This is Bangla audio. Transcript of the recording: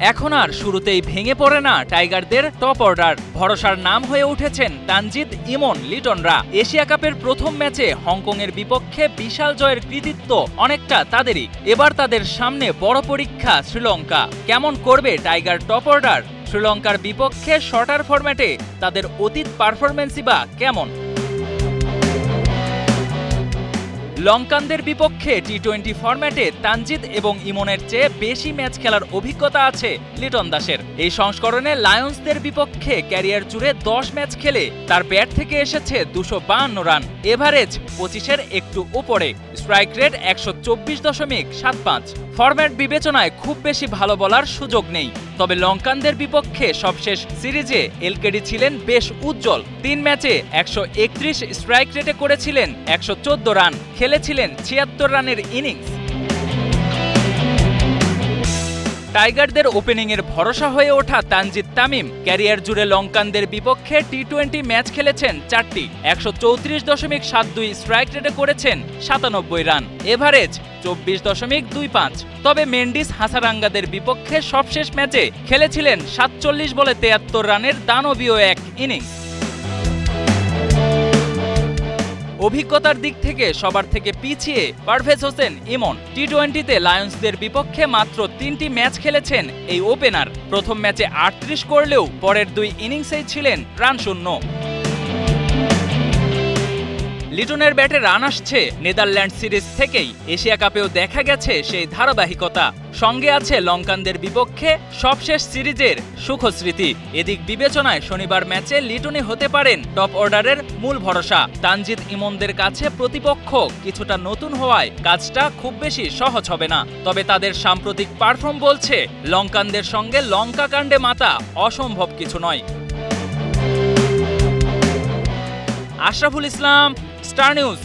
এখন আর শুরুতেই ভেঙে পড়ে না টাইগারদের টপ অর্ডার। ভরসার নাম হয়ে উঠেছেন তানজিদ, ইমন, লিটনরা। এশিয়া কাপের প্রথম ম্যাচে হংকংয়ের বিপক্ষে বিশাল জয়ের কৃতিত্ব অনেকটা তাদেরই। এবার তাদের সামনে বড় পরীক্ষা শ্রীলঙ্কা। কেমন করবে টাইগার টপ অর্ডার? শ্রীলঙ্কার বিপক্ষে শর্টার ফরম্যাটে তাদের অতীত পারফরম্যান্সই বা কেমন? লঙ্কানদের বিপক্ষে টি-20 ফরম্যাটে তানজিদ এবং ইমনের চেয়ে বেশি ম্যাচ খেলার অভিজ্ঞতা আছে লিটন দাসের। এই সংস্করণে লায়ন্সদের বিপক্ষে ক্যারিয়ার জুড়ে 10 ম্যাচ খেলে তার ব্যাট থেকে এসেছে 252 রান, এভারেজ 25-এর একটু উপরে, স্ট্রাইক রেট 124.75। ফরম্যাট বিবেচনায় খুব বেশি ভালো বলার সুযোগ নেই। তবে লঙ্কানদের বিপক্ষে সবশেষ সিরিজে এলকেডি ছিলেন বেশ উজ্জ্বল। 3 ম্যাচে 131 স্ট্রাইক রেটে করেছিলেন 114 রান, খেলেছিলেন 76 রানের ইনিংস। টাইগারদের ওপেনিংয়ের ভরসা হয়ে ওঠা তানজিদ তামিম ক্যারিয়ার জুড়ে লঙ্কানদের বিপক্ষে টি-20 ম্যাচ খেলেছেন 4টি, 134.72 স্ট্রাইক রেটে করেছেন 97 রান, এভারেজ 24.25। তবে মেন্ডিস হাসারাঙ্গাদের বিপক্ষে সবশেষ ম্যাচে খেলেছিলেন 47 বলে 73 রানের দানবীয় এক ইনিংস। অভিজ্ঞতার দিক থেকে সবার থেকে পিছিয়ে পারভেজ হোসেন ইমন। টি-20তে লায়ন্সদের বিপক্ষে মাত্র 3টি ম্যাচ খেলেছেন এই ওপেনার। প্রথম ম্যাচে 38 করলেও পরের 2 ইনিংসেই ছিলেন রান শূন্য। লিটনের ব্যাটে রান আসছে নেদারল্যান্ড সিরিজ থেকেই। এশিয়া কাপেও দেখা গেছে সেই ধারাবাহিকতা। সঙ্গে আছে লঙ্কানদের বিপক্ষে সবশেষ সিরিজের সুখস্মৃতি। এদিক বিবেচনায় শনিবার ম্যাচে লিটনই হতে পারেন টপ অর্ডারের মূল ভরসা। তানজিদ, ইমনদের কাছে প্রতিপক্ষ কিছুটা নতুন হওয়ায় কাজটা খুব বেশি সহজ হবে না। তবে তাদের সাম্প্রতিক পারফর্ম বলছে লঙ্কানদের সঙ্গে লঙ্কা কাণ্ডে মাতা অসম্ভব কিছু নয়। Ashraful Islam, star news.